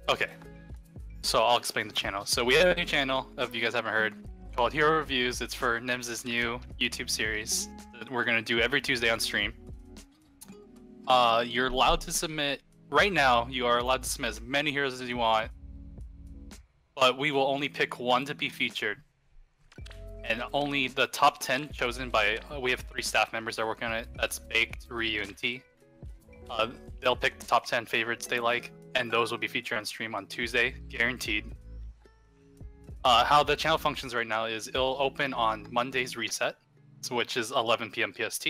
Okay, so I'll explain the channel. So we have a new channel, if you guys haven't heard, called Hero Reviews. It's for Nims' new YouTube series that we're gonna do every Tuesday on stream. You're allowed to submit, right now, you are allowed to submit as many heroes as you want, but we will only pick one to be featured. And only the top 10 chosen by, we have 3 staff members that are working on it. That's Baked, Ryu, and T. They'll pick the top 10 favorites they like, and those will be featured on stream on Tuesday, guaranteed. How the channel functions right now is it'll open on Monday's reset, which is 11 p.m. PST,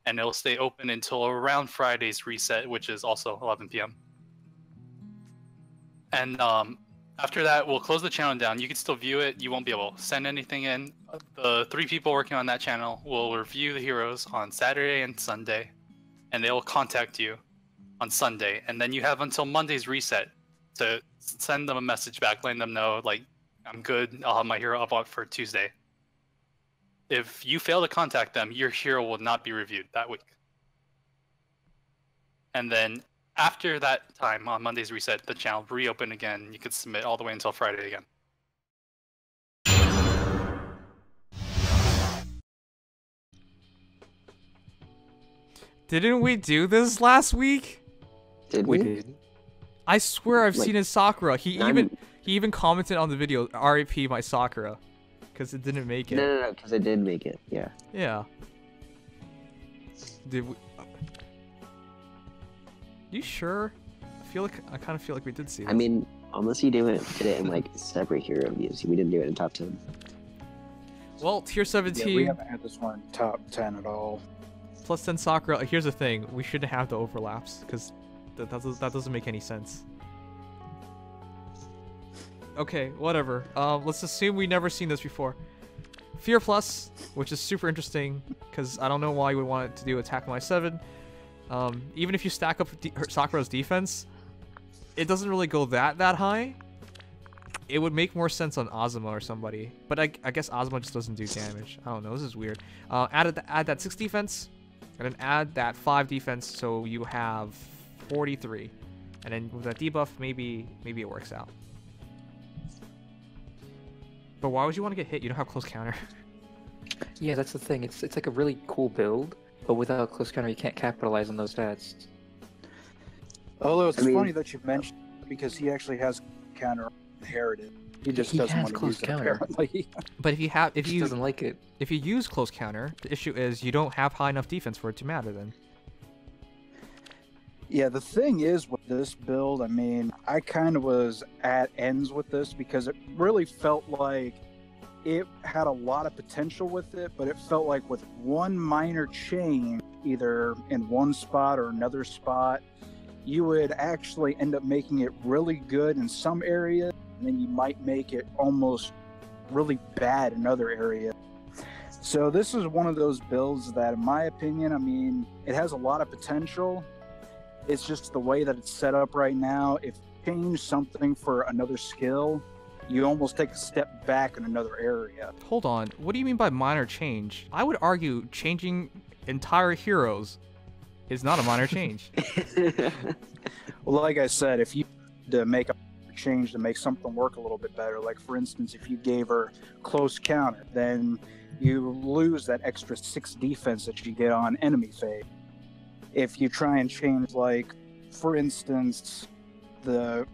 and it'll stay open until around Friday's reset, which is also 11 p.m. And after that, we'll close the channel down. You can still view it. You won't be able to send anything in. The 3 people working on that channel will review the heroes on Saturday and Sunday, and they will contact you on Sunday. And then you have until Monday's reset to send them a message back, letting them know, like, I'm good, I'll have my hero up on for Tuesday. If you fail to contact them, your hero will not be reviewed that week. And then after that time, on Monday's reset, the channel will reopen again. You can submit all the way until Friday again. Didn't we do this last week? Did we? Did. I swear I've seen his Sakura. He even commented on the video, "R.I.P. my Sakura," because it didn't make it. No, because it did make it. Yeah. Yeah. Did we? You sure? I kind of feel like we did see this. I mean, unless you did it in like separate hero reviews, we didn't do it in top 10. Well, tier 17. Yeah, we haven't had this one in top 10 at all. Plus 10 Sakura. Here's the thing: we shouldn't have the overlaps because that doesn't make any sense. Okay, whatever. Let's assume we never seen this before. Fear Plus, which is super interesting because I don't know why you would want it to do Attack My 7. Even if you stack up Sakura's defense, it doesn't really go that high. It would make more sense on Azuma or somebody, but I guess Azuma just doesn't do damage. I don't know. This is weird. Add that 6 defense, and then add that 5 defense, so you have 43. And then with that debuff, maybe it works out. But why would you want to get hit? You don't have close counter. Yeah, that's the thing. It's like a really cool build, but without close counter, you can't capitalize on those stats. Although it's funny that you mentioned because he actually has counter inherited. He just doesn't want to use it apparently. But if you doesn't like it. If you use close counter, the issue is you don't have high enough defense for it to matter then. Yeah, the thing is with this build, I mean, I kind of was at ends with this because it really felt like it had a lot of potential with it, but it felt like with one minor change, either in one spot or another spot, you would actually end up making it really good in some areas, and then you might make it almost really bad in other areas. So this is one of those builds that, in my opinion, I mean, it has a lot of potential. It's just the way that it's set up right now. If you change something for another skill, you almost take a step back in another area. Hold on. What do you mean by minor change? I would argue changing entire heroes is not a minor change. Well, like I said, if you to make a change to make something work a little bit better, like for instance, if you gave her close counter, then you lose that extra 6 defense that you get on enemy phase. If you try and change, like, for instance, if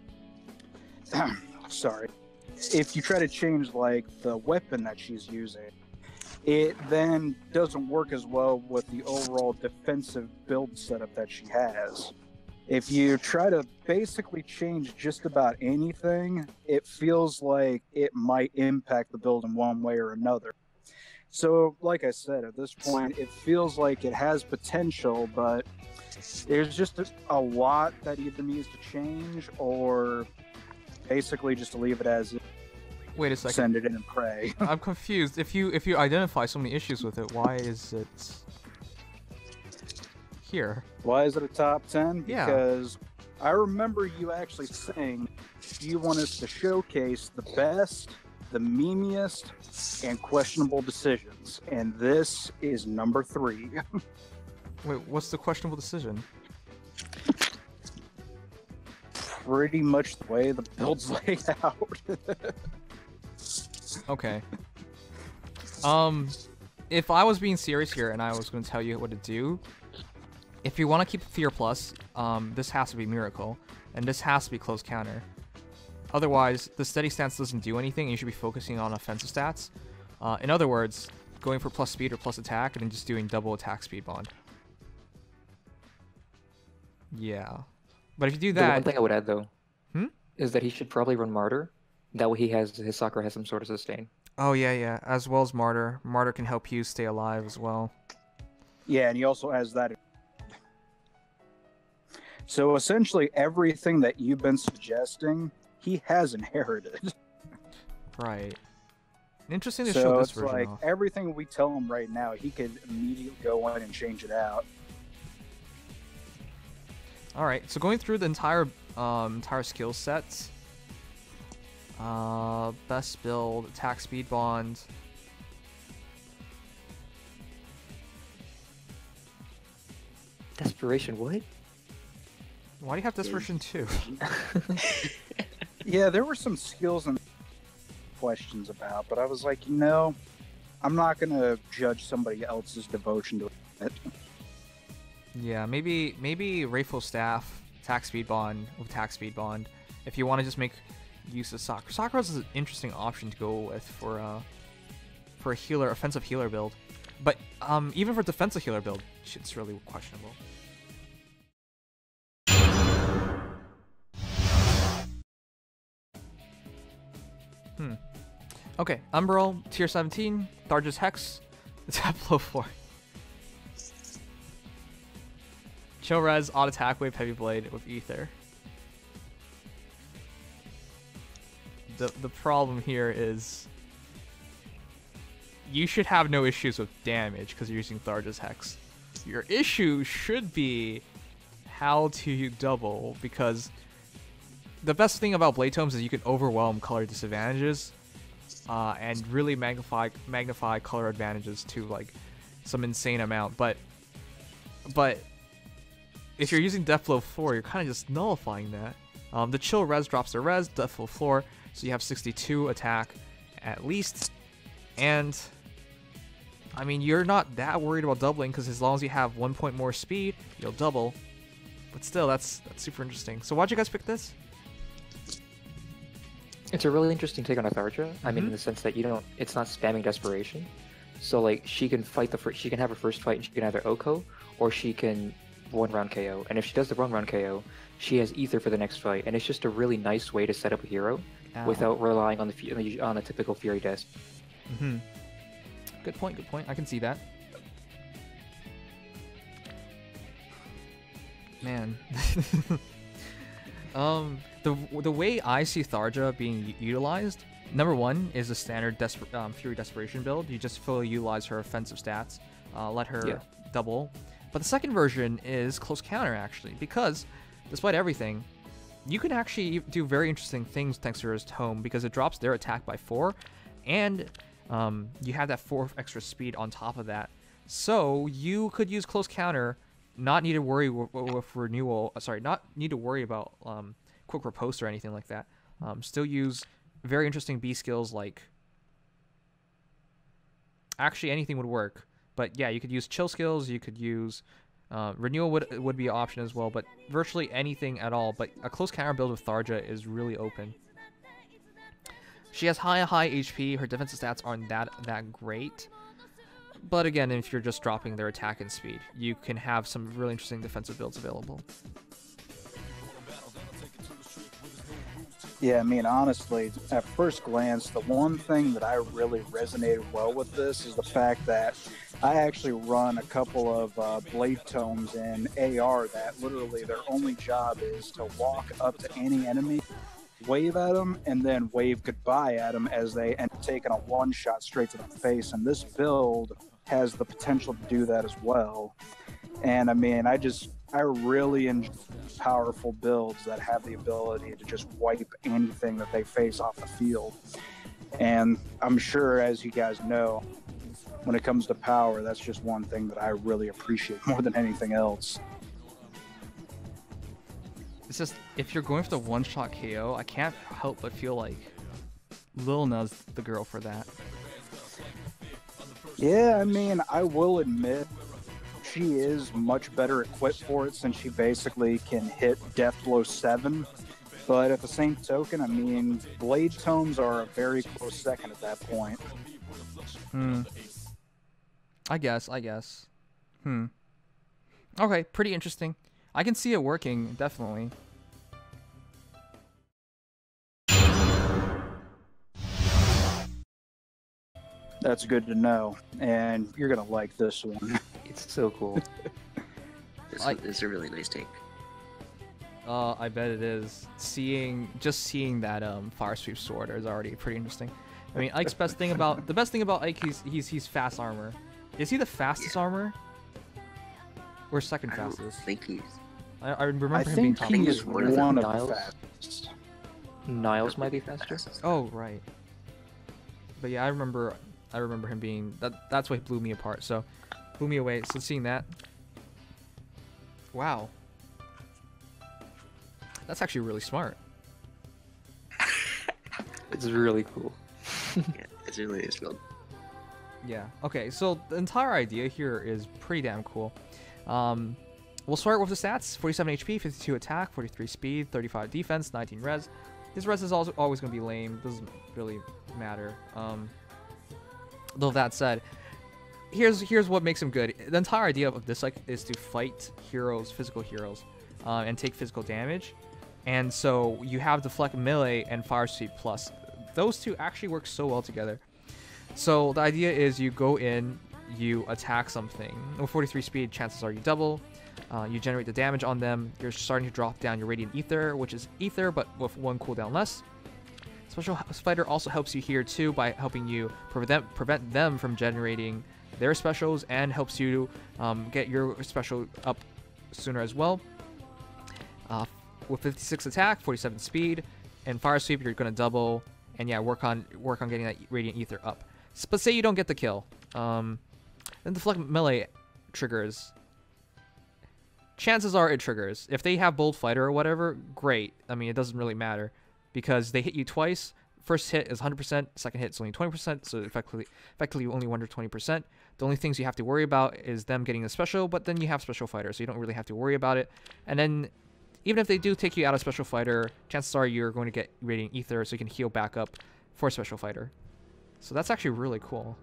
you try to change, like, the weapon that she's using, it then doesn't work as well with the overall defensive build setup that she has. If you try to basically change just about anything, it feels like it might impact the build in one way or another. So, like I said, at this point, it feels like it has potential, but there's just a lot that either needs to change or basically just to leave it as is. Wait a second. Send it in and pray. I'm confused. If you identify so many issues with it, why is it here? Why is it a top 10? Yeah. Because I remember you actually saying you want us to showcase the best, the memeiest, and questionable decisions, and this is number 3. Wait, what's the questionable decision? pretty much the way the build's laid out. Okay. If I was being serious here and I was going to tell you what to do, if you want to keep Fear Plus, this has to be Miracle, and this has to be Close Counter. Otherwise, the steady stance doesn't do anything, and you should be focusing on offensive stats. In other words, going for plus speed or plus attack, and then just doing double attack speed bond. Yeah. But if you do that... The one thing I would add, though, Hmm? is that he should probably run Martyr. That way his Sakura has some sort of sustain. Oh, yeah. As well as Martyr. Martyr can help you stay alive as well. Yeah, and he also has that. So essentially everything that you've been suggesting, he has inherited. Right. Interesting to So show this it's version like off. everything we tell him right now, he could immediately go in and change it out. Alright, so going through the entire skill sets. Best build, attack speed bond. Desperation, what? Why do you have Desperation 2? Yeah, there were some skills and questions about, but I was like, I'm not going to judge somebody else's devotion to it. Yeah, maybe Rayful Staff, attack speed bond with attack speed bond. If you want to just make use of Sakura. Sakura's an interesting option to go with for a healer, offensive healer build. But even for defensive healer build, shit's really questionable. Okay, Umbral, tier 17, Tharja's Hex, attack below 4. Chill Res, Odd Attack Wave, Heavy Blade with Ether. The problem here is you should have no issues with damage because you're using Tharja's Hex. Your issue should be how to double, because the best thing about Blade Tomes is you can overwhelm color disadvantages and really magnify color advantages to like some insane amount. But if you're using Death Blow 4, you're kind of just nullifying that. The Chill Res drops the Res, Death Blow 4, so you have 62 attack at least. And I mean, you're not that worried about doubling because as long as you have 1 point more speed, you'll double. But still, that's super interesting. So why'd you guys pick this? It's a really interesting take on a Tharja. I mean, in the sense that it's not spamming desperation. So like, she can fight she can have her first fight and she can either OHKO or she can 1-round KO. And if she does the 1-round KO, she has Ether for the next fight. And it's just a really nice way to set up a hero without relying on the typical Fury Desk. Good point. I can see that. Man. The way I see Tharja being utilized, number one is a standard Fury Desperation build. You just fully utilize her offensive stats, let her double. But the second version is Close Counter, actually, because despite everything, you can actually do very interesting things thanks to her tome, because it drops their attack by 4, and you have that 4 extra speed on top of that. So you could use Close Counter, not need to worry with renewal. Not need to worry about quick riposte or anything like that. Still use very interesting B skills like. Actually, anything would work. But yeah, you could use chill skills. You could use renewal would be an option as well. But virtually anything at all. But a Close Counter build with Tharja is really open. She has high HP. Her defensive stats aren't that great. But again, if you're just dropping their attack and speed, you can have some really interesting defensive builds available. Yeah, I mean, honestly, at first glance, the one thing that I really resonated well with this is the fact that I actually run a couple of Blade Tomes in AR that literally their only job is to walk up to any enemy, wave at them, and then wave goodbye at them as they end up taking a one-shot straight to the face. And this build has the potential to do that as well. And I mean, I really enjoy powerful builds that have the ability to just wipe anything that they face off the field. And I'm sure, as you guys know, when it comes to power, that's just one thing that I really appreciate more than anything else. It's just, if you're going for the one-shot KO, I can't help but feel like Lil Na's the girl for that. Yeah, I mean, I will admit she is much better equipped for it since she basically can hit Death Blow 7. But at the same token, I mean, Blade Tomes are a very close second at that point. I guess. Okay, pretty interesting. I can see it working, definitely. That's good to know, and you're gonna like this one. It's so cool. It's a really nice tank. I bet it is. Just seeing that fire sweep sword is already pretty interesting. I mean, Ike's the best thing about Ike, he's fast armor. Is he the fastest armor? Or second fastest? I don't think he's. I remember him being think top. he's he's one of one the of the Niles. fastest. Niles might be faster. Oh right. But yeah, I remember him being that's what blew me apart. So blew me away. So seeing that. Wow. That's actually really smart. It's really cool. Yeah, it's really nice build. Yeah. Okay. So the entire idea here is pretty damn cool. We'll start with the stats: 47 HP, 52 attack, 43 speed, 35 defense, 19 res. His res is also always going to be lame. Doesn't really matter. Though that said, here's what makes him good. The entire idea of this is to fight heroes, physical heroes, and take physical damage. And so you have Deflect Melee and Fire Sweep Plus. Those two actually work so well together. So the idea is you go in, you attack something. With 43 speed, chances are you double. You generate the damage on them. You're starting to drop down your Radiant Ether, which is Ether, but with 1 cooldown less. Special Fighter also helps you here too by helping you prevent them from generating their specials, and helps you get your special up sooner as well. With 56 attack, 47 speed, and Fire Sweep, you're gonna double, and yeah, work on getting that Radiant Ether up. But say you don't get the kill, then Deflect Melee triggers. Chances are it triggers. If they have Bold Fighter or whatever, great. I mean, it doesn't really matter, because they hit you twice. First hit is 100%, second hit is only 20%, so effectively only 120%. The only things you have to worry about is them getting a special, but then you have Special Fighter, so you don't really have to worry about it. And then, even if they do take you out of Special Fighter, chances are you're going to get Radiant Ether, so you can heal back up for Special Fighter. So that's actually really cool.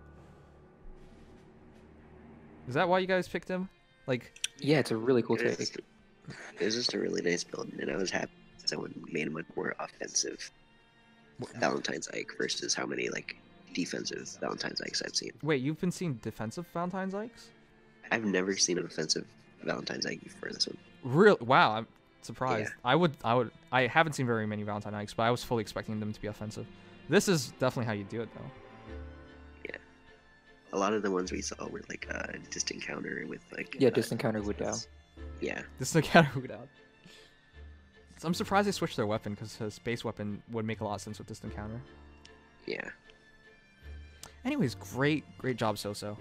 Is that why you guys picked him? Like, Yeah, it's a really cool take. It was just a really nice build, and I was happy someone made a much more offensive Valentine's Ike versus how many like defensive Valentine's Ikes I've seen. wait, you've been seeing defensive Valentine's Ikes? I've never seen an offensive Valentine's Ike before this one. Real? Wow, I'm surprised. Yeah. I haven't seen very many Valentine Ikes, but I was fully expecting them to be offensive. This is definitely how you do it, though. Yeah, a lot of the ones we saw were like distant counter with like Distant counter would down. Yeah, This is the counter out. So I'm surprised they switched their weapon, because his base weapon would make a lot of sense with distant counter. yeah. Anyways, great job, So.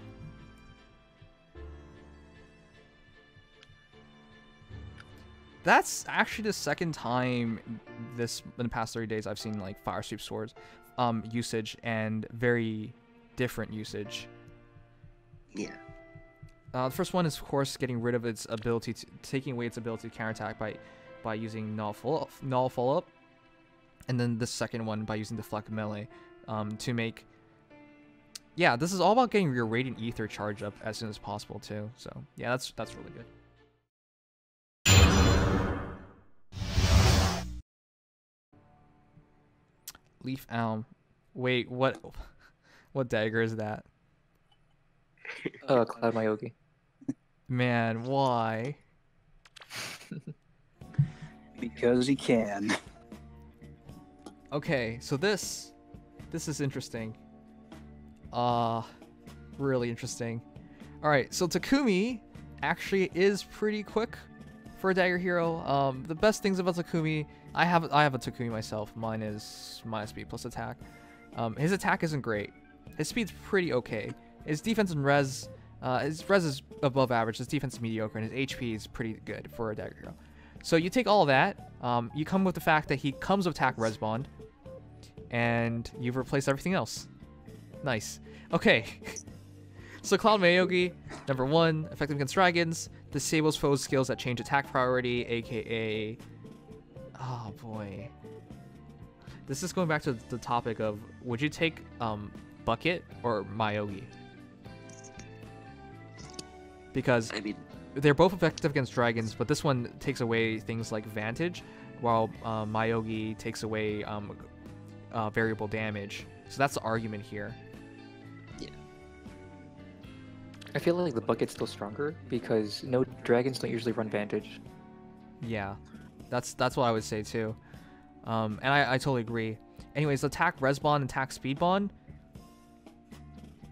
That's actually the second time in the past 30 days I've seen like Fire Sweep swords usage, and very different usage. Yeah. The first one is, of course, getting rid of its ability taking away its ability to counterattack by using null follow-up, and then the second one by using Deflect Melee to make. Yeah, this is all about getting your Radiant Ether charge up as soon as possible too. So yeah, that's really good. Leafealm. Wait, what dagger is that? Cloud Myogi. Man, why? Because he can. Okay, so this is interesting. Really interesting. Alright, so Takumi actually is pretty quick for a dagger hero. The best things about Takumi, I have a Takumi myself. Mine is -speed plus attack. His attack isn't great. His speed's pretty okay. His defense and his res is above average. His defense is mediocre, and his HP is pretty good for a dagger hero. So you take all that. You come with the fact that he comes with attack res bond, and you've replaced everything else. Nice. Okay. So Cloud Mayogi, number 1, effective against dragons, disables foes' skills that change attack priority, aka... Oh boy. This is going back to the topic of, would you take Bucket or Mayogi? Because I mean, they're both effective against dragons, but this one takes away things like Vantage, while Mayogi takes away variable damage. So that's the argument here. I feel like the Bucket's still stronger because no dragons don't usually run Vantage. Yeah, that's what I would say too. And I totally agree. Anyways, attack res bond and attack speed bond.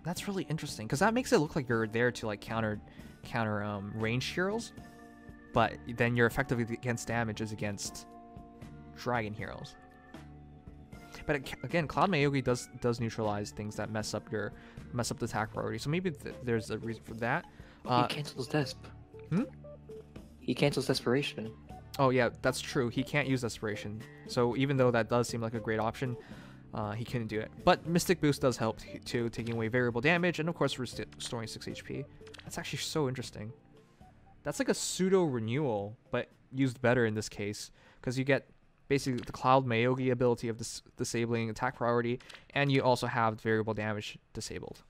That's really interesting because that makes it look like you're there to like counter ranged heroes, but then you're effectively against damages against dragon heroes. But again, Cloud Mayogi does neutralize things that mess up the attack priority. So maybe there's a reason for that. He cancels Desp. He cancels Desperation. Oh yeah, that's true. He can't use Desperation. So even though that does seem like a great option, he couldn't do it. But Mystic Boost does help too, taking away variable damage and of course restoring 6 HP. That's actually so interesting. That's like a pseudo renewal, but used better in this case because you get basically the Cloud Mayogi ability of disabling attack priority, and you also have variable damage disabled.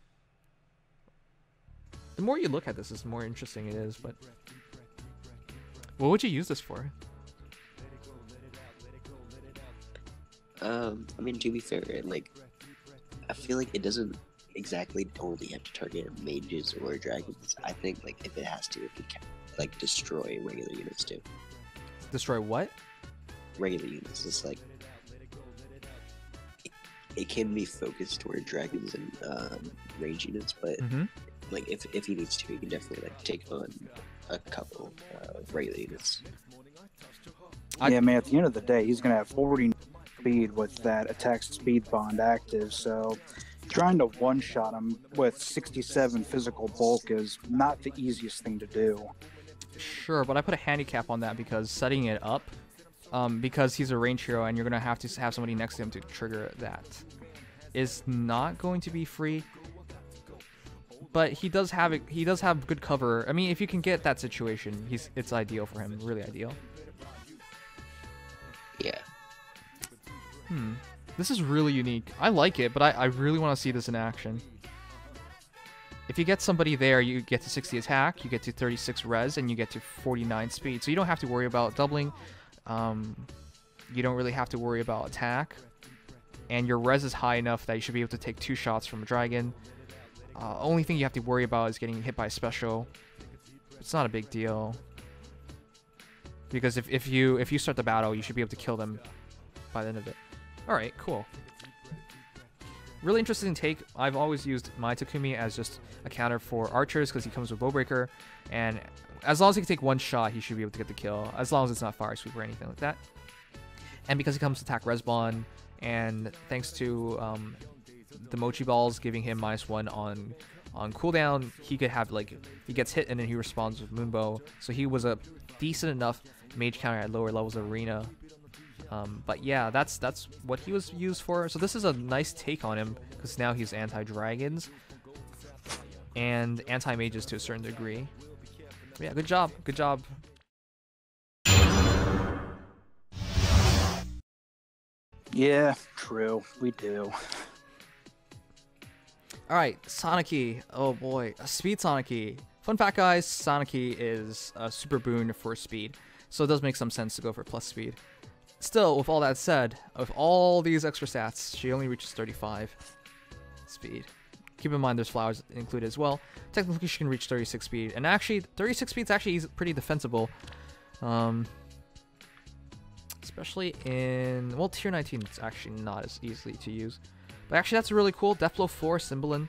The more you look at this, the more interesting it is, but... What would you use this for? I mean, to be fair, like, I feel like it doesn't exactly only have to target mages or dragons. I think, like, if it has to, it can, like, destroy regular units too. Destroy what? Regular units. It's like it can be focused toward dragons and range units, but like if he needs to, he can definitely like take on a couple regular units. Yeah, man. At the end of the day, he's gonna have 40 speed with that attack speed bond active. So trying to one-shot him with 67 physical bulk is not the easiest thing to do. Sure, but I put a handicap on that because setting it up. Because he's a range hero and you're going to have somebody next to him to trigger that, is not going to be free. But he does have good cover. I mean, if you can get that situation, it's ideal for him, really ideal. Yeah. This is really unique. I like it, but I really want to see this in action. If you get somebody there, you get to 60 attack, you get to 36 res, and you get to 49 speed. So you don't have to worry about doubling. You don't really have to worry about attack, and your res is high enough that you should be able to take 2 shots from a dragon. Only thing you have to worry about is getting hit by a special. It's not a big deal because if you start the battle, you should be able to kill them by the end of it. All right, cool. Really interesting take. I've always used my Takumi as just a counter for archers because he comes with Bowbreaker, and as long as he can take 1 shot, he should be able to get the kill, as long as it's not Fire Sweep or anything like that. And because he comes to attack Respawn, and thanks to the Mochi Balls giving him -1 on cooldown, he could have, like, he gets hit and then he responds with Moonbow. So he was a decent enough mage counter at lower levels of Arena. But yeah, that's what he was used for. So this is a nice take on him, because now he's anti-dragons and anti-mages to a certain degree. Yeah, good job. Good job. Yeah, true. We do. Alright, Sanaki. Oh boy. Speed Sanaki. Fun fact, guys, Sanaki is a super boon for speed. So it does make some sense to go for plus speed. Still, with all that said, with all these extra stats, she only reaches 35 speed. Keep in mind there's flowers included as well. Technically, she can reach 36 speed. And actually, 36 speed is actually pretty defensible. Especially in... Well, tier 19 it's actually not as easily to use. But actually, that's really cool. Deathblow 4, Cymbalin.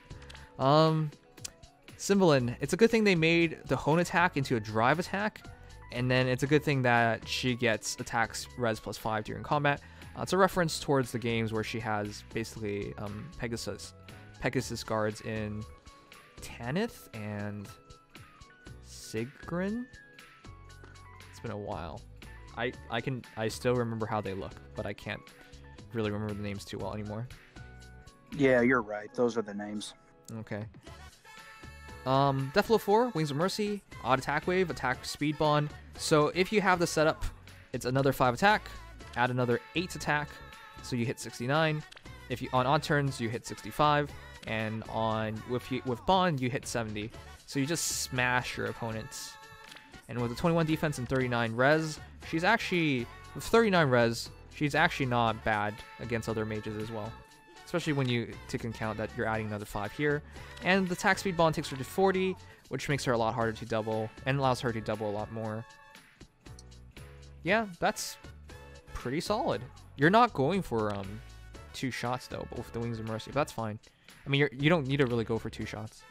Cymbalin, it's a good thing they made the Hone attack into a drive attack. And then it's a good thing that she gets attacks res +5 during combat. It's a reference towards the games where she has basically Pegasus guards in Tanith and Sigrun. It's been a while. I still remember how they look, but I can't really remember the names too well anymore. Yeah, you're right. Those are the names. Okay. Death Blow 4, Wings of Mercy, Odd Attack Wave, Attack Speed Bond. So if you have the setup, it's another 5 attack, add another 8 attack, so you hit 69. If you on odd turns you hit 65, and on with Bond you hit 70. So you just smash your opponents. And with a 21 defense and 39 res, she's actually with 39 res, she's actually not bad against other mages as well. Especially when you take into account that you're adding another 5 here. And the attack speed bond takes her to 40, which makes her a lot harder to double, and allows her to double a lot more. Yeah, that's pretty solid. You're not going for 2 shots though, but with the Wings of Mercy, but that's fine. I mean, you don't need to really go for 2 shots.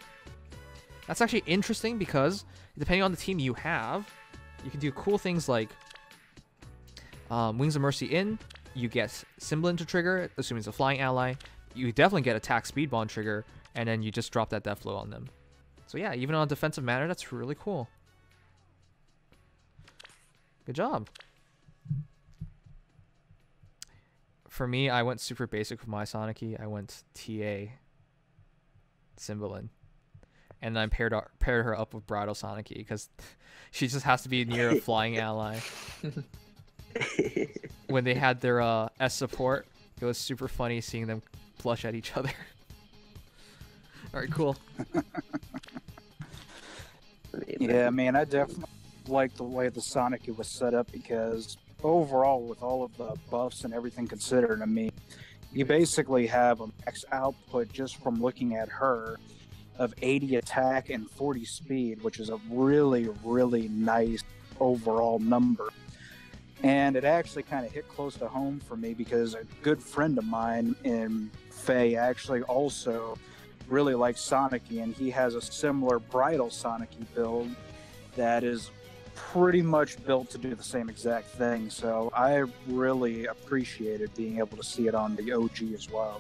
That's actually interesting because depending on the team you have, you can do cool things like Wings of Mercy in. You get Symbolin to trigger, assuming it's a flying ally. You definitely get attack speed bond trigger, and then you just drop that death blow on them. So yeah, even on a defensive manner, that's really cool. Good job. For me, I went super basic with my Sanaki. I went TA Symbolin. And then I paired her up with Bridal Sanaki because she just has to be near a flying ally. When they had their S support, it was super funny seeing them blush at each other. Alright, cool. Yeah, man, I definitely like the way the Sanaki was set up because overall, with all of the buffs and everything considered, I mean, you basically have a max output just from looking at her of 80 attack and 40 speed, which is a really, really nice overall number. And it actually kind of hit close to home for me because a good friend of mine in Faye actually also really likes Sanaki, and he has a similar Bridal Sanaki build that is pretty much built to do the same exact thing. So I really appreciated being able to see it on the OG as well.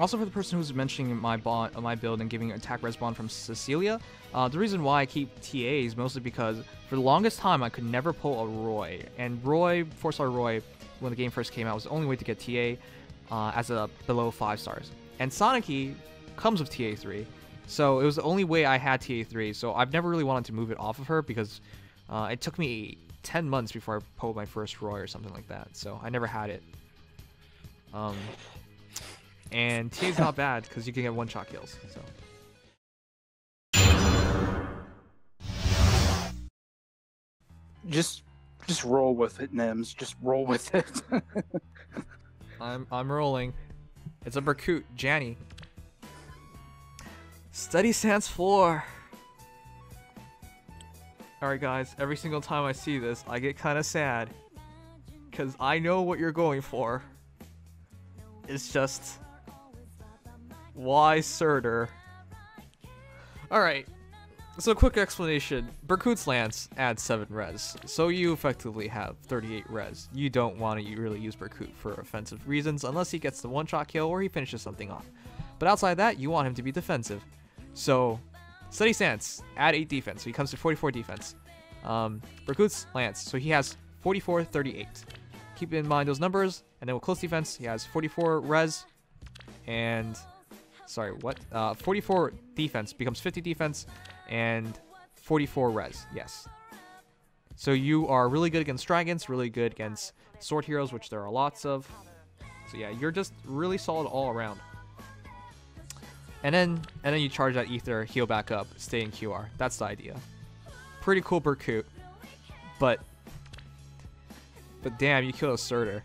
Also, for the person who's mentioning my build and giving attack res bond from Cecilia, the reason why I keep TA is mostly because for the longest time I could never pull a Roy, and Roy, 4-star Roy, when the game first came out, was the only way to get TA as a below 5 stars. And Sanaki comes with TA 3, so it was the only way I had TA 3. So I've never really wanted to move it off of her because it took me 10 months before I pulled my first Roy or something like that. So I never had it. And TA's not bad because you can get 1-shot kills. So. Just roll with it, Nims. Just roll with it. I'm rolling. It's a Berkut, Janey. Steady stance 4. Alright guys, every single time I see this, I get kind of sad. Because I know what you're going for. It's just... why Surtur? Alright, so quick explanation. Berkut's Lance adds 7 res, so you effectively have 38 res. You don't want to really use Berkut for offensive reasons unless he gets the 1-shot kill or he finishes something off. But outside that, you want him to be defensive. So, Steady Stance, add 8 defense, so he comes to 44 defense. Berkut's Lance, so he has 44, 38. Keep in mind those numbers, and then with Close Defense, he has 44 res, and... sorry, what? 44 defense becomes 50 defense and 44 res. Yes. So you are really good against dragons, really good against sword heroes, which there are lots of. So yeah, you're just really solid all around. And then you charge that ether, heal back up, stay in QR. That's the idea. Pretty cool Berkut, but damn, you kill a Surtur.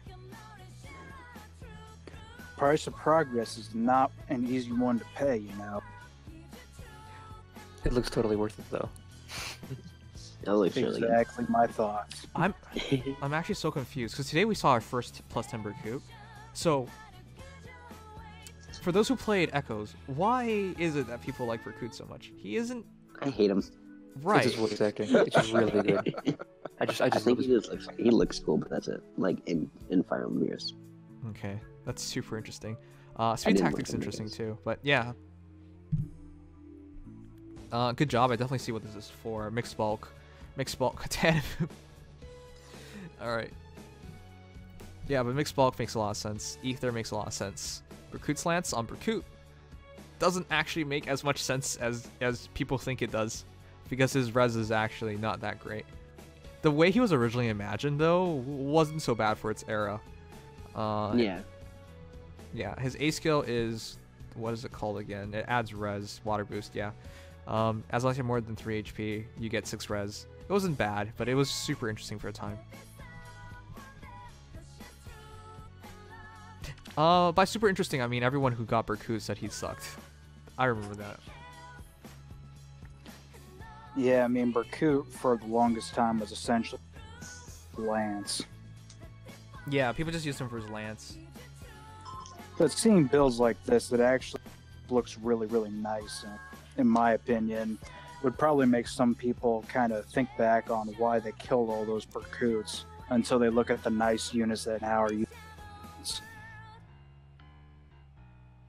Price of progress is not an easy one to pay, you know. It looks totally worth it though. That looks really good. Exactly my thoughts. I'm actually so confused because today we saw our first +10 Berkut. So for those who played Echoes, why is it that people like Berkut so much? He isn't. I hate him. Right. It's just voice acting. It's just really good. I think he looks cool, but that's it. Like in Fire Emblem Heroes. Okay, that's super interesting. Speed Tactics interesting too, but yeah. Good job. I definitely see what this is for. Mixed bulk Mixed bulk. Alright. Yeah, but mixed bulk makes a lot of sense. Ether makes a lot of sense. Berkut's Lance on Berkut doesn't actually make as much sense as people think it does, because his res is actually not that great. The way he was originally imagined, though, wasn't so bad for its era. Yeah. Yeah, his A skill is, what is it called again? It adds res, water boost, yeah. As long as you have more than 3 HP, you get 6 res. It wasn't bad, but it was super interesting for a time. By super interesting, I mean everyone who got Berkut said he sucked. I remember that. Yeah, I mean, Berkut for the longest time was essentially Lance. Yeah, people just used him for his lance. But seeing builds like this, it actually looks really, really nice, in my opinion. Would probably make some people kind of think back on why they killed all those Berkuts until they look at the nice units that now are used.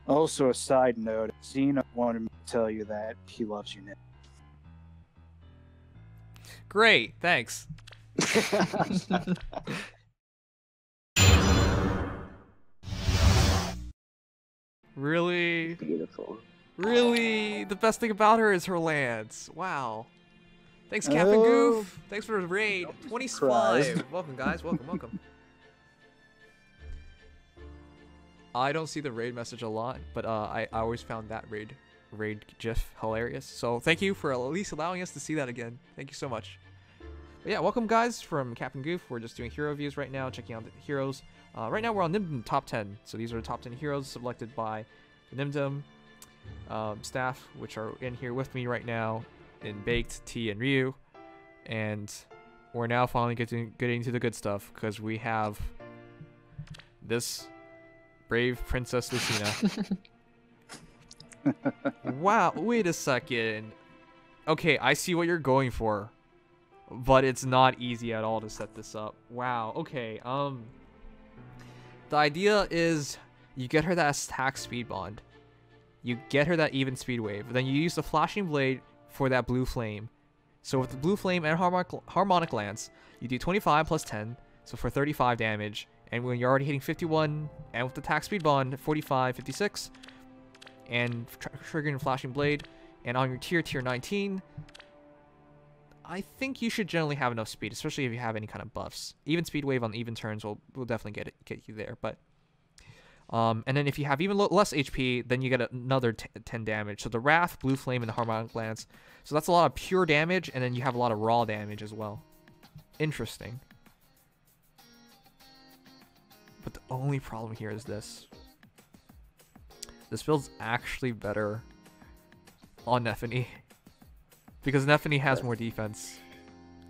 Also, a side note, Xena wanted me to tell you that he loves you, Nick. Great, thanks. Really? Beautiful. Really? The best thing about her is her lance. Wow. Thanks, Captain Goof. Thanks for the raid. 25. Welcome, guys. Welcome. I don't see the raid message a lot, but I always found that raid gif hilarious. So thank you for at least allowing us to see that again. Thank you so much. But yeah, welcome guys from Captain Goof. We're just doing hero reviews right now, checking out the heroes. Right now we're on Nimdom top 10. So these are the top 10 heroes selected by the Nimdom staff, which are in here with me right now in Baked, T, and Ryu. And we're now finally getting to the good stuff, because we have this brave Princess Lucina. Wow, wait a second. Okay, I see what you're going for, but it's not easy at all to set this up. Wow, okay, the idea is you get her that attack speed bond. You get her that even speed wave. Then you use the flashing blade for that blue flame. So with the blue flame and harmonic lance, you do 25 plus 10, so for 35 damage. And when you're already hitting 51, and with the attack speed bond, 45, 56, and triggering Flashing Blade, and on your tier 19, I think you should generally have enough speed, especially if you have any kind of buffs. Even speed wave on even turns will definitely get you there. But and then if you have even less HP, then you get another 10 damage. So the Wrath, Blue Flame, and the Harmonic Lance. So that's a lot of pure damage, and then you have a lot of raw damage as well. Interesting. But the only problem here is this. This build's actually better on Nephany, because Nephany has more defense.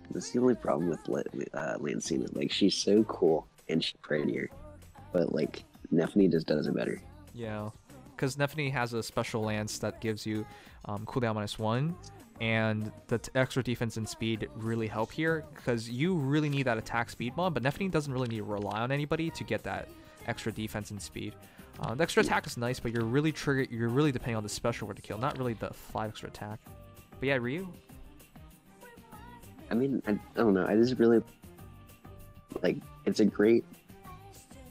That's the only problem with Lancina. Like, she's so cool and she's prettier, but like Nephany just does it better. Yeah, because Nephany has a special lance that gives you cooldown -1, and the extra defense and speed really help here, because you really need that attack speed bond, but Nephany doesn't really need to rely on anybody to get that extra defense and speed. The extra attack is nice, but you're really depending on the special for the kill, not really the 5 extra attack. But yeah, Ryu? I mean, I don't know. I just really like, it's a great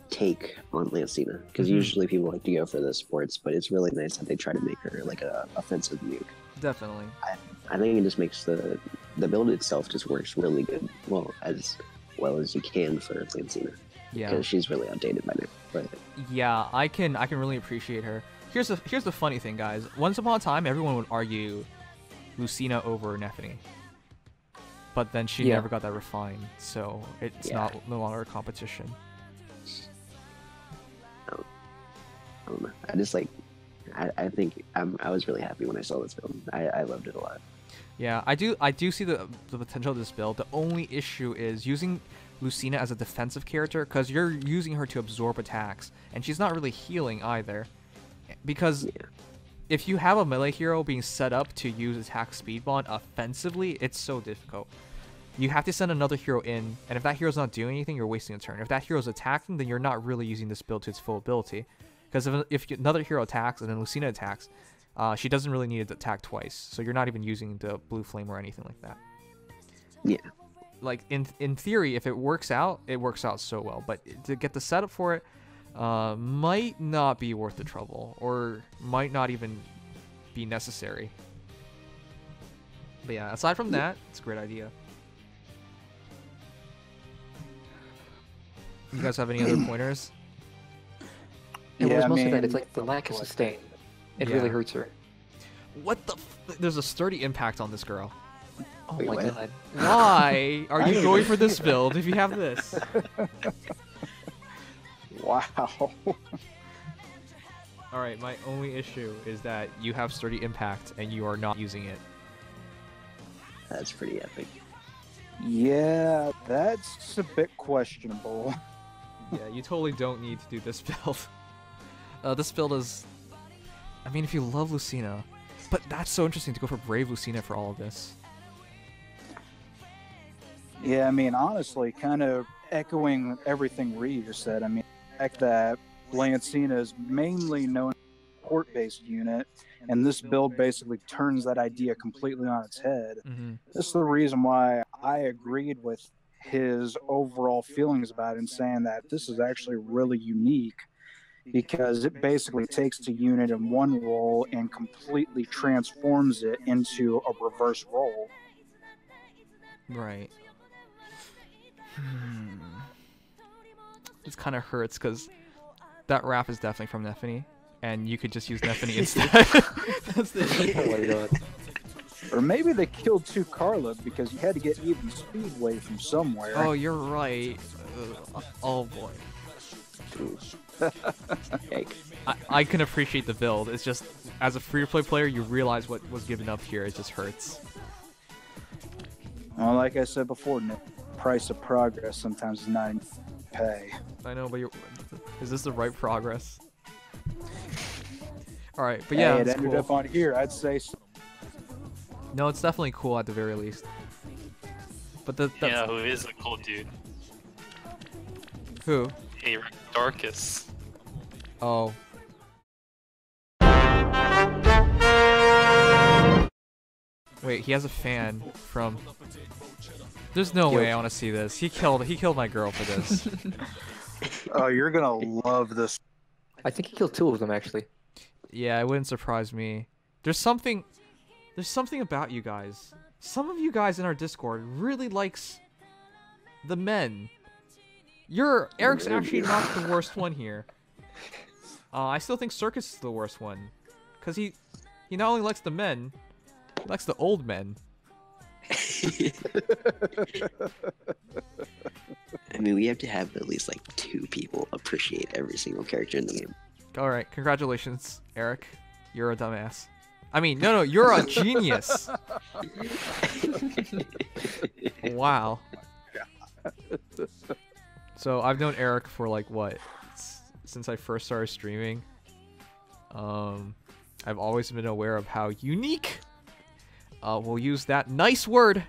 take on Lancina, because usually people like to go for the sports, but it's really nice that they try to make her like a offensive nuke. Definitely. I think it just makes the build itself just works really good, well as you can for Lancina. Yeah. Because she's really outdated by now. But yeah, I can really appreciate her. Here's the funny thing, guys. Once upon a time, everyone would argue Lucina over Nephany, but then she never got that refined, so it's no longer a competition. I don't know. I just like, I think I was really happy when I saw this build. I loved it a lot. Yeah, I do see the potential of this build. The only issue is using Lucina as a defensive character, because you're using her to absorb attacks, and she's not really healing either. Because if you have a melee hero being set up to use attack speed bond offensively, it's so difficult. You have to send another hero in, and if that hero's not doing anything, you're wasting a turn. If that hero's attacking, then you're not really using this build to its full ability. Because if another hero attacks and then Lucina attacks, she doesn't really need to attack twice, so you're not even using the blue flame or anything like that. Yeah. Like in theory, if it works out so well. But to get the setup for it, might not be worth the trouble, or might not even be necessary. But yeah, aside from that, it's a great idea. You guys have any other pointers? It Yeah, was I mostly that mean- it's like the lack of sustain. It Yeah. really hurts her. What the? There's a sturdy impact on this girl. Oh Wait, my what? god. Why are I you didn't going even for this see that. build if you have this? Wow. All right, my only issue is that you have sturdy impact and you are not using it. That's pretty epic. Yeah, that's a bit questionable. Yeah, you totally don't need to do this build. This build is... I mean, if you love Lucina... But that's so interesting to go for Brave Lucina for all of this. Yeah, I mean, honestly, kind of echoing everything Ree just said. I mean, the fact that Lancina is mainly known as a support-based unit, and this build basically turns that idea completely on its head. Mm-hmm. This is the reason why I agreed with his overall feelings about it and saying that this is actually really unique, because it basically takes the unit in one role and completely transforms it into a reverse role. Right. This kind of hurts because that rap is definitely from Nephany, and you could just use Nephany instead. That's the issue. Oh my god. Or maybe they killed two Carla because you had to get even Speedway from somewhere. Oh, you're right. Oh boy. Yikes. I can appreciate the build. It's just, as a free-to-play player, you realize what was given up here. It just hurts. Well, like I said before, Nick, price of progress sometimes is not in pay. I know, but is this the right progress? All right, but yeah, Hey, it it's ended cool. up on here. I'd say so. No, it's definitely cool at the very least. But Yeah, who is a cool dude? who? Airik Dorcas. Oh. Wait, he has a fan from... There's no way I want to see this. He killed my girl for this. Oh, you're gonna love this. I think he killed two of them actually. Yeah, it wouldn't surprise me. There's something about you guys. Some of you guys in our Discord really likes the men. Eric's actually not the worst one here. I still think Circus is the worst one, cause he not only likes the men, he likes the old men. I mean, we have to have at least like 2 people appreciate every single character in the game. All right, congratulations, Eric. You're a dumbass. I mean, no, you're a genius. Wow. So I've known Eric for like what, since I first started streaming. I've always been aware of how unique, we'll use that nice word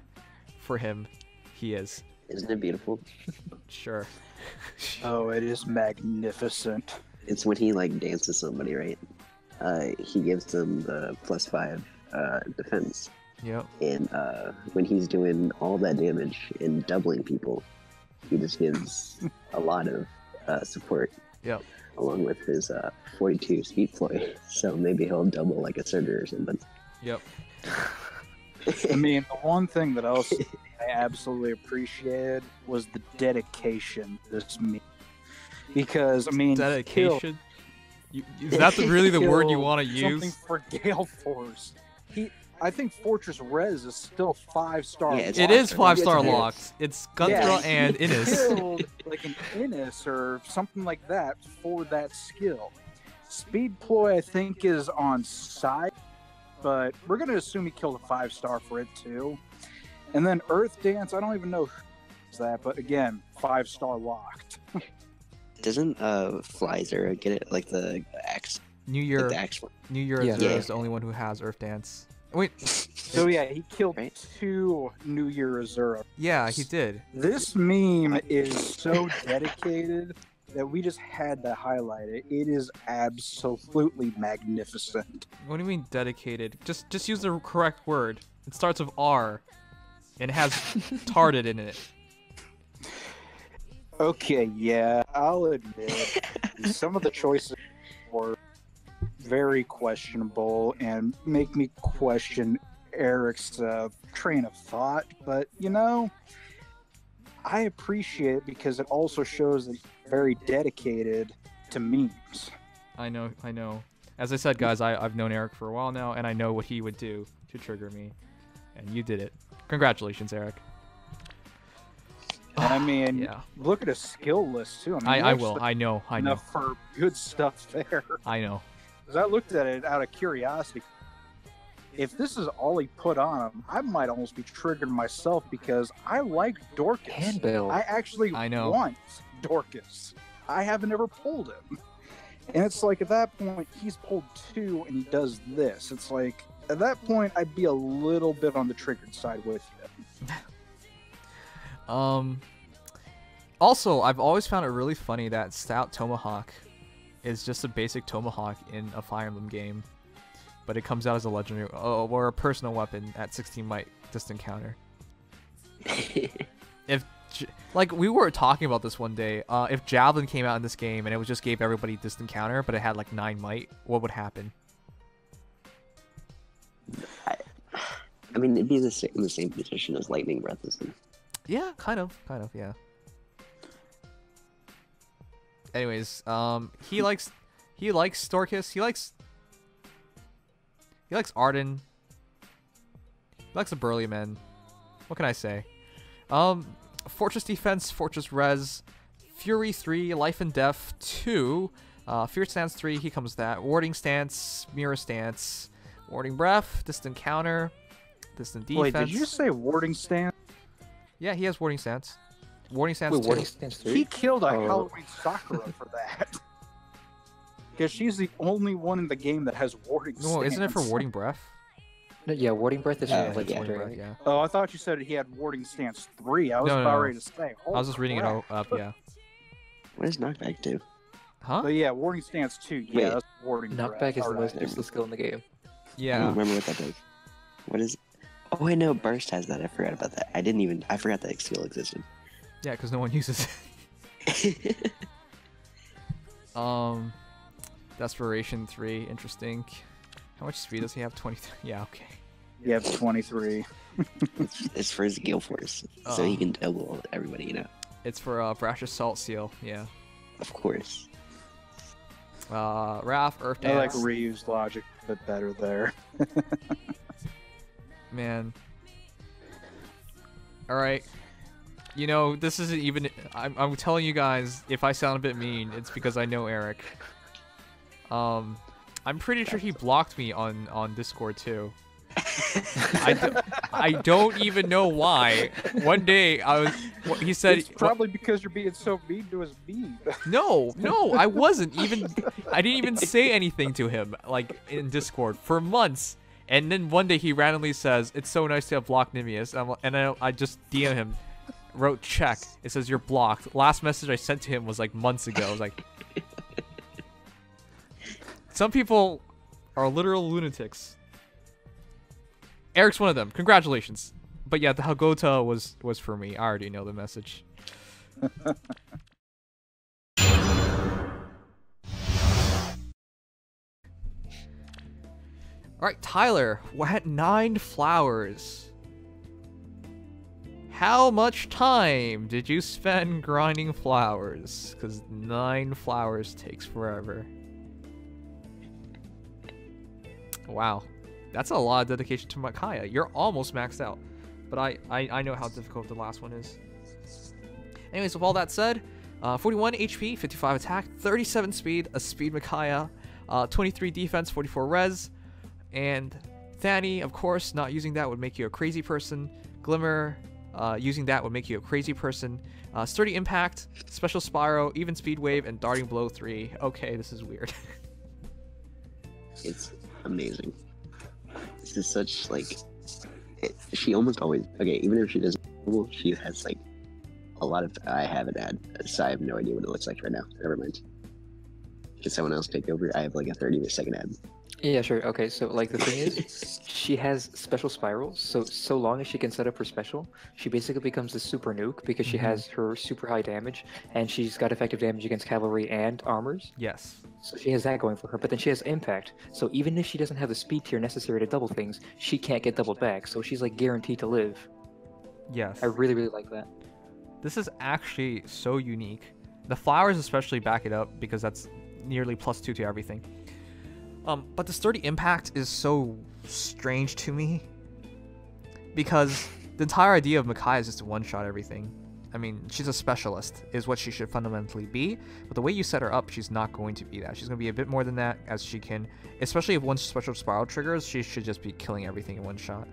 for him, he is. Isn't it beautiful? Sure. Oh, it is magnificent. It's when he like dances somebody, right? He gives them the +5 defense, Yep. and when he's doing all that damage and doubling people, he just gives a lot of support. Yep. Along with his 42 speed ploy, so maybe he'll double like a surger or something. Yep. I mean, the one thing that I absolutely appreciated was the dedication to this meme. Because, I mean, Dedication. Is that really the word you want to something use? for Gale Force. I think Fortress Res is still 5-star. Yeah, it's It is locked. 5-star It's- locked. It's Gunthra and he Innis. killed like an Innis or something like that for that skill. Speed Ploy, I think, is on side, but we're going to assume he killed a 5-star for it too. And then Earth Dance, I don't even know who is that, but again, 5-star locked. Doesn't Flyzer get it like the axe? New Like Year. the axe one? New Year Yeah. Zero Yeah. is the only one who has Earth Dance. Wait. So yeah, he killed Right. 2 New Year Azura. Yeah, he did. This meme is so dedicated that we just had to highlight it. It is absolutely magnificent. What do you mean dedicated? Just use the correct word. It starts with R. and has tarded in it. Okay, yeah, I'll admit some of the choices were very questionable and make me question Airik's train of thought. But, you know, I appreciate it because it also shows that he's very dedicated to memes. I know. As I said, guys, I've known Airik for a while now, and I know what he would do to trigger me. And you did it. Congratulations, Airik. And I mean, yeah. Look at his skill list too. I mean, I will. I know. Enough for good stuff there. I know. Because I looked at it out of curiosity. If this is all he put on him, I might almost be triggered myself because I like Dorcas. Handbill. I actually want Dorcas. I haven't ever pulled him. And it's like at that point, he's pulled 2 and he does this. It's like, at that point, I'd be a little bit on the triggered side with you. Also, I've always found it really funny that Stout Tomahawk is just a basic Tomahawk in a Fire Emblem game, but it comes out as a legendary or a personal weapon at 16 might distant counter. Like we were talking about this one day, if Javelin came out in this game and it just gave everybody distant counter, but it had like 9 might, what would happen? I mean, it'd be in the same position as Lightning Breath, isn't it? Yeah, kind of, yeah. Anyways, he likes Dorcas, he likes Arden, he likes the burly men. What can I say? Fortress Defense, Fortress Res, Fury 3, Life and Death 2, Fear Stance 3, he comes that, Warding Stance, Mirror Stance, Warding Breath, Distant Counter, Distant Defense. Wait, did you say Warding Stance? Yeah, he has Warding Stance. Warding Stance 2. Warding Stance 3? He killed a Halloween Sakura for that. Because she's the only one in the game that has Warding Stance. No, isn't it for Warding Breath? No, yeah, Warding Breath is Warding Breath, yeah. Oh, I thought you said he had Warding Stance 3. I was about ready to say. I was just reading it up, yeah. What does Knockback do? Huh? But yeah, Warding Stance 2. Yeah, that's Warding Knockback Breath. is the most useless skill in the game. Yeah. I don't remember what that does. What is... Oh, wait, no, Burst has that. I forgot about that. I forgot that skill existed. Yeah, because no one uses it. Desperation 3, interesting. How much speed does he have? 23. Yeah, okay. Yeah, 23. It's for his Gale Force, so he can double everybody, you know. It's for Brash Assault Seal, yeah. Of course. Wrath, Earth Dance. I like reused logic a bit better there. Man. Alright. You know, this isn't even... I'm telling you guys, if I sound a bit mean, it's because I know Airik. I'm pretty sure he blocked me on Discord too. I don't even know why. One day he said it's probably because you're being so mean to his meme. No, I wasn't even. I didn't even say anything to him like in Discord for months. And then one day he randomly says, "It's so nice to have blocked Nimius," and I just DM him, wrote check. It says you're blocked. Last message I sent to him was like months ago. I was like, some people are literal lunatics. Airik's one of them. Congratulations. But yeah, the Hagota was for me. I already know the message. Alright, Tyler. We're at 9 flowers. How much time did you spend grinding flowers? Because 9 flowers takes forever. Wow. That's a lot of dedication to Micaiah. You're almost maxed out. But I know how difficult the last one is. Anyways, with all that said, 41 HP, 55 attack, 37 speed, a speed Micaiah, 23 defense, 44 res, and Thani, of course, not using that would make you a crazy person. Glimmer, using that would make you a crazy person. Sturdy impact, special Spyro, even speed wave, and darting blow 3. Okay, this is weird. It's amazing. This is such, like, she almost always, okay, even if she doesn't, she has, like, a lot of, I haven't had, so I have no idea what it looks like right now. Never mind. Can someone else take over? I have, like, a 30-second ad. Yeah, sure. Okay, so like the thing is, she has special spirals. So long as she can set up her special, she basically becomes a super nuke because she has her super high damage and she's got effective damage against cavalry and armors. Yes. So she has that going for her. But then she has impact. So even if she doesn't have the speed tier necessary to double things, she can't get doubled back. So she's like guaranteed to live. Yes. I really, really like that. This is actually so unique. The flowers especially back it up because that's nearly +2 to everything. But the sturdy impact is so strange to me because the entire idea of Micaiah is just to one-shot everything. I mean, she's a specialist, is what she should fundamentally be, but the way you set her up, she's not going to be that. She's going to be a bit more than that, as she can, especially if one special spiral triggers, she should just be killing everything in one shot.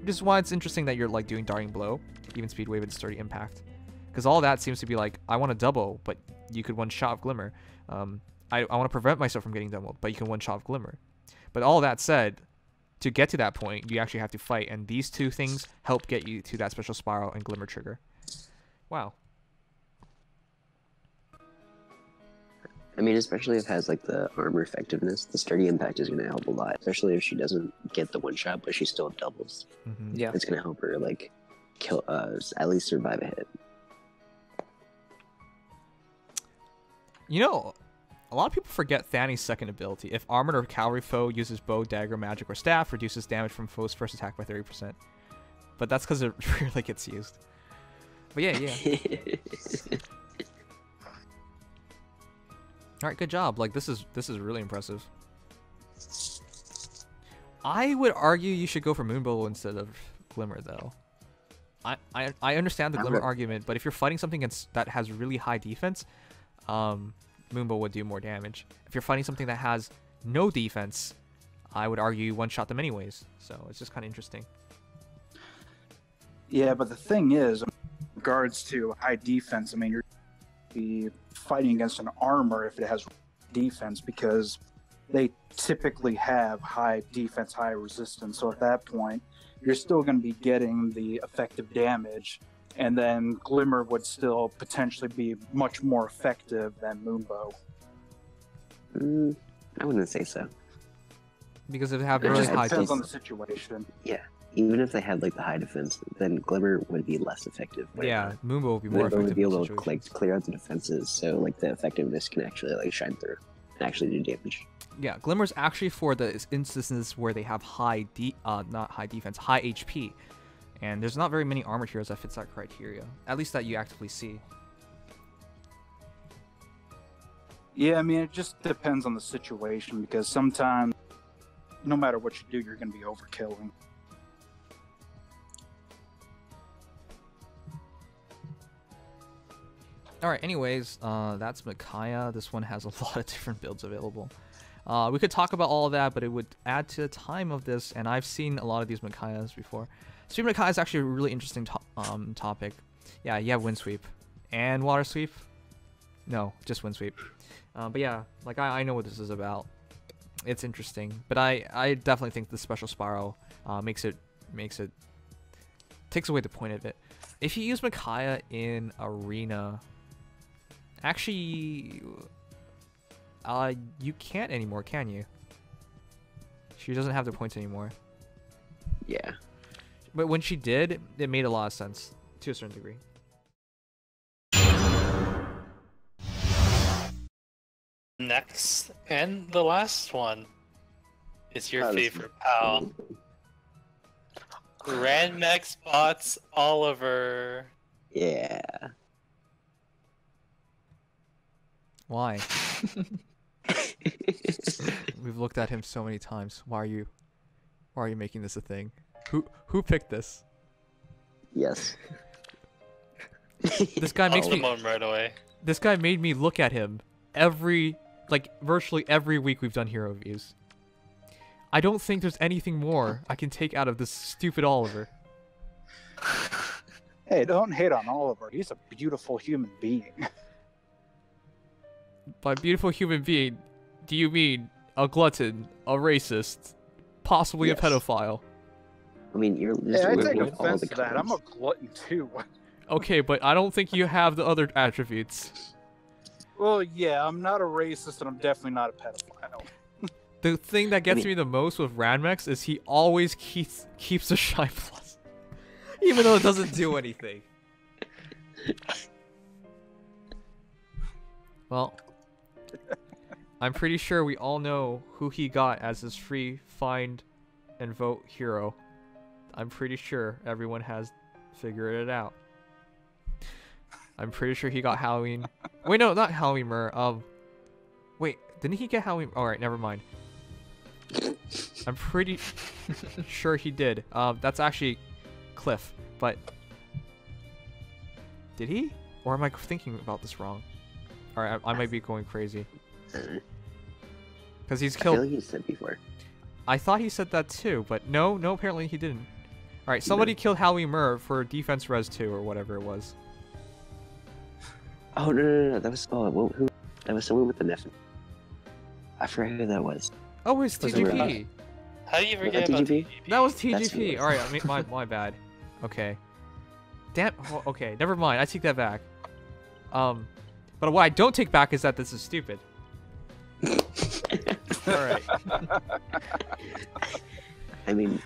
Which is why it's interesting that you're like doing Darting Blow, even Speed Wave and Sturdy Impact. Because all that seems to be like, I want to double, but you could one-shot of Glimmer. I want to prevent myself from getting doubled, but you can one-shot of Glimmer. But all that said, to get to that point, you actually have to fight, and these two things help get you to that special spiral and Glimmer trigger. Wow. I mean, especially if it has like the armor effectiveness, the sturdy impact is going to help a lot. Especially if she doesn't get the one shot, but she still doubles. Yeah. It's going to help her like kill, at least survive a hit. You know, a lot of people forget Thani's second ability. If armored or cavalry foe uses bow, dagger, magic, or staff, reduces damage from foe's first attack by 30%. But that's because it rarely gets used. But yeah. All right, good job. Like this is really impressive. I would argue you should go for Moonbow instead of Glimmer, though. I understand the Glimmer argument, but if you're fighting something that has really high defense, Moonbow would do more damage. If you're fighting something that has no defense, I would argue you one-shot them anyways. So it's just kind of interesting. Yeah, but the thing is, in regards to high defense, I mean, you're be fighting against an armor if it has defense because they typically have high defense, high resistance. So at that point, you're still going to be getting the effective damage, and then Glimmer would still potentially be much more effective than Moonbow. I wouldn't say so. Because it have It really just high Depends defense. on the situation. Yeah, even if they had like the high defense, then Glimmer would be less effective. Yeah, Moonbow would be more Moonbow effective. would be in able this to situation. like clear out the defenses, so like the effectiveness can actually like shine through and actually do damage. Yeah, Glimmer's actually for the instances where they have not high defense, high HP. And there's not very many armored heroes that fits that criteria. At least that you actively see. Yeah, I mean, it just depends on the situation because sometimes, no matter what you do, you're going to be overkilling. Alright, anyways, that's Micaiah. This one has a lot of different builds available. We could talk about all of that, but it would add to the time of this, and I've seen a lot of these Micaiahs before. Stream Micaiah is actually a really interesting topic. Yeah, you have Wind Sweep. And Water Sweep? No, just Wind Sweep. But yeah, like I know what this is about. It's interesting, but I definitely think the Special Spiral takes away the point of it. If you use Micaiah in Arena, actually, you can't anymore, can you? She doesn't have the points anymore. Yeah. But when she did, it made a lot of sense to a certain degree. Next and the last one is your Oh, this- favorite pal, Randmex bots Oliver. Yeah. Why? We've looked at him so many times. Why are you making this a thing? Who picked this? Yes. This guy makes me. Right away. This guy made me look at him virtually every week we've done hero reviews. I don't think there's anything more I can take out of this stupid Oliver. Hey, don't hate on Oliver. He's a beautiful human being. By beautiful human being, do you mean a glutton, a racist, possibly Yes. a pedophile? I mean, you're just Hey, I living take with all offense the to that. I'm a cons. glutton too. Okay, but I don't think you have the other attributes. Well, yeah, I'm not a racist and I'm definitely not a pedophile. the thing that gets me the most with Randmex is he always keeps a Shine Plus, even though it doesn't do anything. Well, I'm pretty sure we all know who he got as his free find and vote hero. I'm pretty sure everyone has figured it out. I'm pretty sure he got Halloween. Wait, no, not Halloween Myrrh. Wait, didn't he get Halloween? Alright, never mind. I'm pretty sure he did. That's actually Cliff, but... Did he? Or am I thinking about this wrong? Alright, I might be going crazy. Because he's killed... I feel like he said before. I thought he said that too, but no, apparently he didn't. Alright, somebody killed Howie Murr for defense res 2 or whatever it was. Oh, no. That was, who? That was someone with the nephew. I forgot who that was. Oh, it's TGP. How do you Was forget that about TGP? TGP? That was That's who it TGP. was. Alright, I mean, my bad. Okay. Damn, okay, never mind. I take that back. But what I don't take back is that this is stupid. Alright. I mean,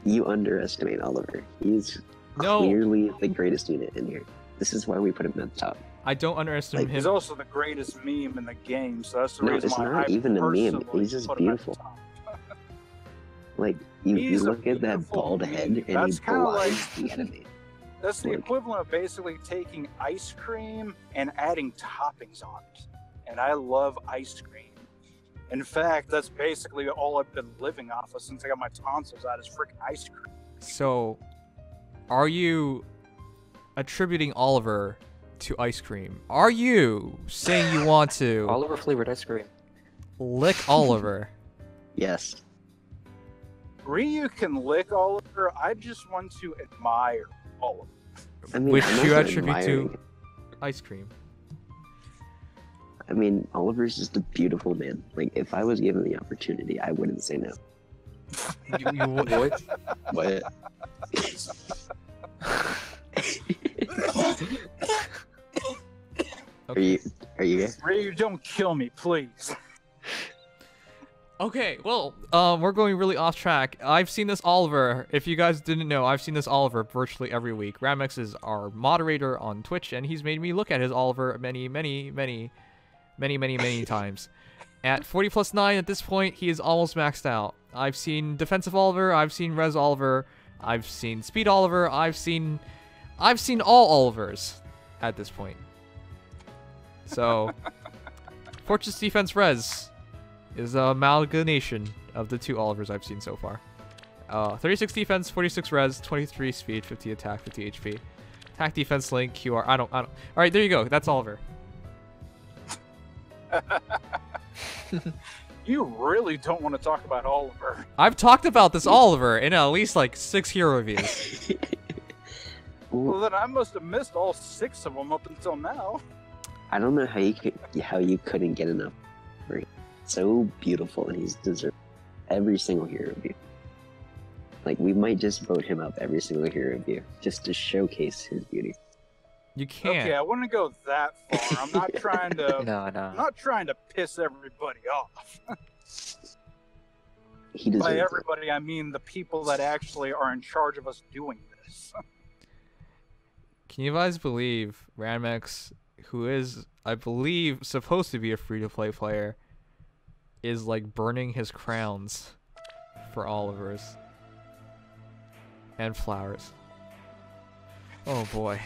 you underestimate Oliver. He's No. clearly the greatest unit in here. This is why we put him at the top. I don't underestimate Like, He's him. also the greatest meme in the game, so that's the No, reason it's why not I even a meme. personally He's just put him at the beautiful. top. Like, you He's a look at that beautiful bald meme. head and That's he kinda like- blinds the enemy. That's the Like- equivalent of basically taking ice cream and adding toppings on it. And I love ice cream. In fact, that's basically all I've been living off of since I got my tonsils out is freaking ice cream. So, are you attributing Oliver to ice cream? Are you saying you want to Oliver flavored ice cream. lick Oliver? Yes. Ryu can lick Oliver. I just want to admire Oliver. I mean, Which I'm you also attribute admiring to it. ice cream. I mean, Oliver's just a beautiful man. Like, if I was given the opportunity, I wouldn't say no. What? What? Okay. Are you gay? Ryu, don't kill me, please. Okay, well, we're going really off track. I've seen this Oliver. If you guys didn't know, I've seen this Oliver virtually every week. Randmex is our moderator on Twitch, and he's made me look at his Oliver many times. At 40+9 at this point, he is almost maxed out. I've seen defensive Oliver, I've seen res Oliver, I've seen speed Oliver, I've seen all Olivers at this point. So, Fortress Defense res is a amalgamation of the two Olivers I've seen so far. 36 defense, 46 res, 23 speed, 50 attack, 50 HP. Attack defense link, QR. I don't. Alright, there you go. That's Oliver. You really don't want to talk about Oliver. I've talked about this Oliver in at least like 6 hero reviews. Well, then I must have missed all 6 of them up until now. I don't know how you couldn't get enough. Right? So beautiful, and he's deserved every single hero review. Like, we might just vote him up every single hero review just to showcase his beauty. You can't. Okay, I wouldn't go that far. I'm not trying to. No. I'm not trying to piss everybody off. He deserves By it. everybody, I mean the people that actually are in charge of us doing this. Can you guys believe Randmex, who is, I believe, supposed to be a free-to-play player, is like burning his crowns for Olivers and flowers? Oh boy.